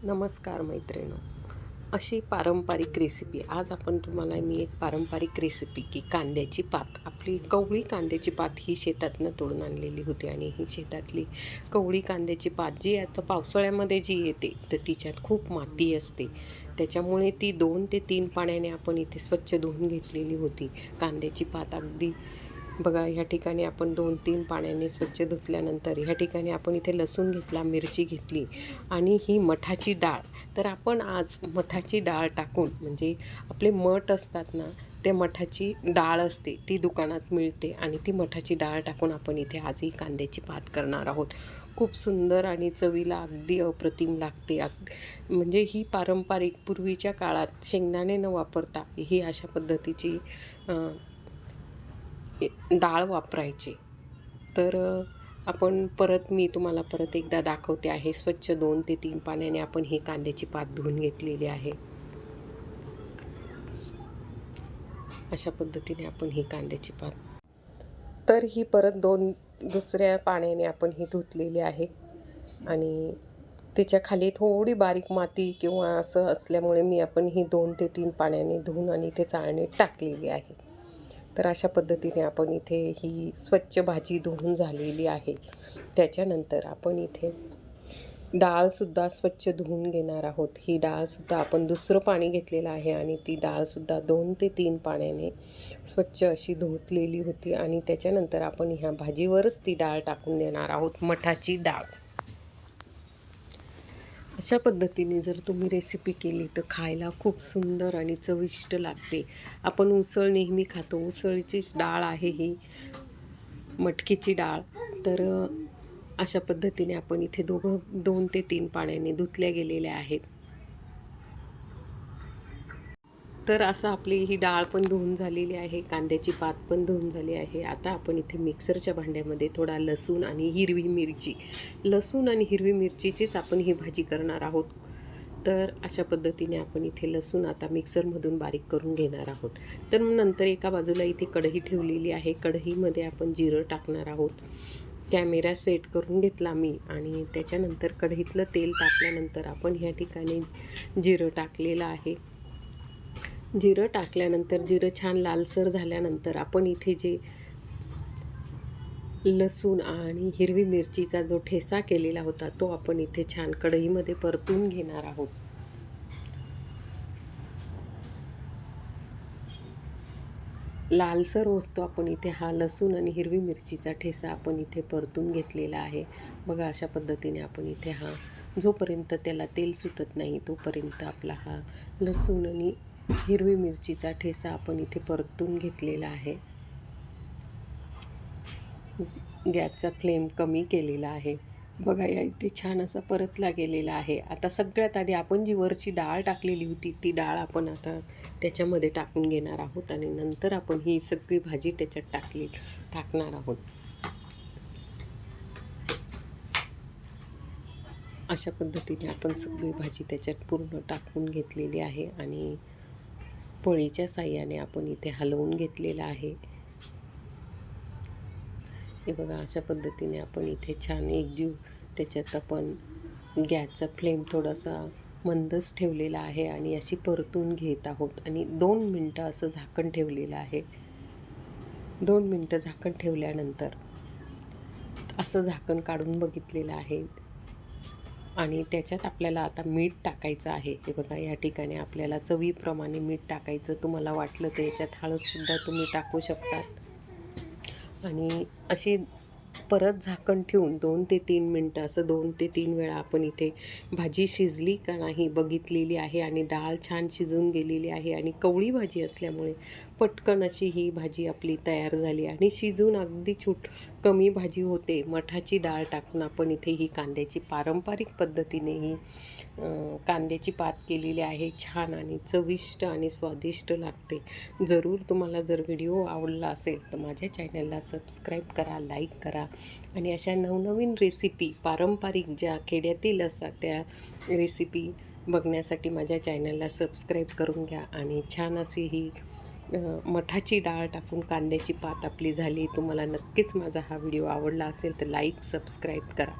नमस्कार मैत्रिणी. अशी पारंपरिक रेसिपी आज तुम्हाला मी एक पारंपरिक रेसिपी की कांद्याची पात. आपली कवळी कांद्याची पात ही शेतातनं तोडून आणलेली होती आणि ही शेतातली कवळी कांद्याची पात जी आता पावसाळ्यामध्ये जी येते तर तिच्यात खूप माती असते. त्याच्यामुळे ती 2 ते 3 पाण्याने आपण इथे स्वच्छ धुवून घेतलेली होती. कांद्याची पात अगदी बघा, ह्या ठिकाणी आपण 2-3 पाण्याने स्वच्छ धुतल्यानंतर ह्या ठिकाणी आपण इथे लसूण घेतला, मिरची घेतली आणि ही मठाची डाळ. तर आपण आज मठाची डाळ टाकून, म्हणजे आपले मठ असतात ना, त्या मठाची डाळ असते ती दुकानात मिळते आणि ती मठाची डाळ टाकून आपण इथे आजही कांद्याची पात करणार आहोत. खूप सुंदर आणि चवीला अगदी अप्रतिम लागते. म्हणजे ही पारंपरिक पूर्वीच्या काळात शेंगदाणे न वापरता ही अशा पद्धतीची डाळ वापरायचे. तर मी तुम्हाला परत एकदा दाखवते आहे. स्वच्छ 2 ते 3 पाण्याने आपण ही कांद्याची पात धुवून घेतलेली आहे. अशा पद्धतीने आपण ही कांद्याची पात, तर ही परत दुसऱ्या पाण्याने आपण ही धुतलेली आहे आणि त्याच्या खाली थोडी बारीक माती किंवा असं असल्यामुळे ही 2 ते 3 पाण्याने धुवून आणि ते चाळणीत टाकलेली आहे. तर अशा पद्धतीने आपण इथे ही स्वच्छ भाजी धुवून झालेली आहे. त्याच्यानंतर आपण इथे डाळसुद्धा स्वच्छ धुवून घेणार आहोत. ही डाळसुद्धा आपण दुसरं पाणी घेतलेलं आहे आणि ती डाळसुद्धा 2 ते 3 पाण्याने स्वच्छ अशी धुतलेली होती आणि त्याच्यानंतर आपण ह्या भाजीवरच ती डाळ टाकून देणार आहोत, मठाची डाळ. अशा पद्धतीने जर तुम्ही रेसिपी केली तर खायला खूप सुंदर आणि चविष्ट लागते. आपण उसळ नेहमी खातो, उसळीचीच डाळ आहे ही मटकीची डाळ. तर अशा पद्धतीने आपण इथे 2 ते 3 पाण्याने धुतल्या गेलेल्या आहेत. तर असं आपली ही डाळ पण धुवून झालेली आहे, कांद्याची पात पण धुवून झाली आहे. आता आपण इथे मिक्सरच्या भांड्यामध्ये थोडा लसूण आणि हिरवी मिरचीचीच आपण ही भाजी करणार आहोत. तर अशा पद्धतीने आपण इथे लसूण आता मिक्सरमधून बारीक करून घेणार आहोत. तर नंतर एका बाजूला इथे कढई ठेवलेली आहे. कढईमध्ये आपण जिरं टाकणार आहोत. कॅमेरा सेट करून घेतला मी आणि त्याच्यानंतर कढईतलं तेल तापल्यानंतर आपण ह्या ठिकाणी जिरं टाकलेलं आहे. जिरं टाकल्यानंतर जिरं छान लालसर झाल्यानंतर आपण इथे जे लसूण आणि हिरवी मिरचीचा जो ठेसा केलेला होता तो आपण इथे छान कढईमध्ये परतून घेणार आहोत. लालसर होतो आपण इथे हा लसूण आणि हिरवी मिरचीचा ठेसा आपण इथे परतून घेतलेला आहे. बघा, अशा पद्धतीने आपण इथे जोपर्यंत त्याला तेल सुटत नाही तोपर्यंत आपला हा लसूण आणि हिरवी मिरचीचा ठेसा आपण इथे परतून घेतलेला आहे. गॅसचा फ्लेम कमी केलेला आहे. बघा, या इथे छान असा परतला गेलेला आहे. आता सगळ्यात आधी आपण जी वरची डाळ टाकलेली होती ती डाळ आपण आता त्याच्यामध्ये टाकून घेणार आहोत आणि नंतर आपण ही सगळी भाजी त्याच्यात टाकणार आहोत. अशा पद्धतीने आपण सगळी भाजी त्याच्यात पूर्ण टाकून घेतलेली आहे आणि पोळीच्या साहाय्याने आपण इथे हलवून घेतलेलं आहे. हे बघा, अशा पद्धतीने आपण इथे छान एकजीव त्याच्यात आपण गॅसचा फ्लेम थोडासा मंदच ठेवलेला आहे आणि अशी परतून घेत आहोत आणि 2 मिनटं असं झाकण ठेवलेलं आहे. 2 मिनटं झाकण ठेवल्यानंतर असं झाकण काढून बघितलेलं आहे आणि त्याच्यात आपल्याला आता मीठ टाकायचं आहे. हे बघा, या ठिकाणी आपल्याला चवीप्रमाणे मीठ टाकायचं. तुम्हाला वाटलं तर याच्यात हळदसुद्धा तुम्ही टाकू शकतात आणि अशी परत झाकण ठेवून 2 ते 3 मिनटं असं 2 ते 3 वेळा आपण इथे भाजी शिजली का नाही बघितलेली आहे आणि डाळ छान शिजून गेलेली आहे आणि कवळी भाजी असल्यामुळे पटकन अशी ही भाजी आपली तयार झाली आणि शिजून अगदी कमी भाजी होते. मठाची डाळ टाकून आपण इथे ही कांद्याची पारंपरिक पद्धतीने ही कांद्याची पात केलेली आहे. छान आणि चविष्ट आणि स्वादिष्ट लागते. तुम्हाला जर व्हिडिओ आवडला असेल तर माझ्या चॅनलला सबस्क्राईब करा, लाईक करा आणि अशा नवनवीन रेसिपी पारंपरिक ज्या खेड्यातील असतात त्या रेसिपी बघण्यासाठी माझ्या चॅनलला सबस्क्राईब करून घ्या. आणि छान अशी ही मठाची डाळ टाकून कांद्याची पात आपली झाली. तुम्हाला नक्कीच माझा हा व्हिडिओ आवडला असेल तर लाईक सबस्क्राईब करा.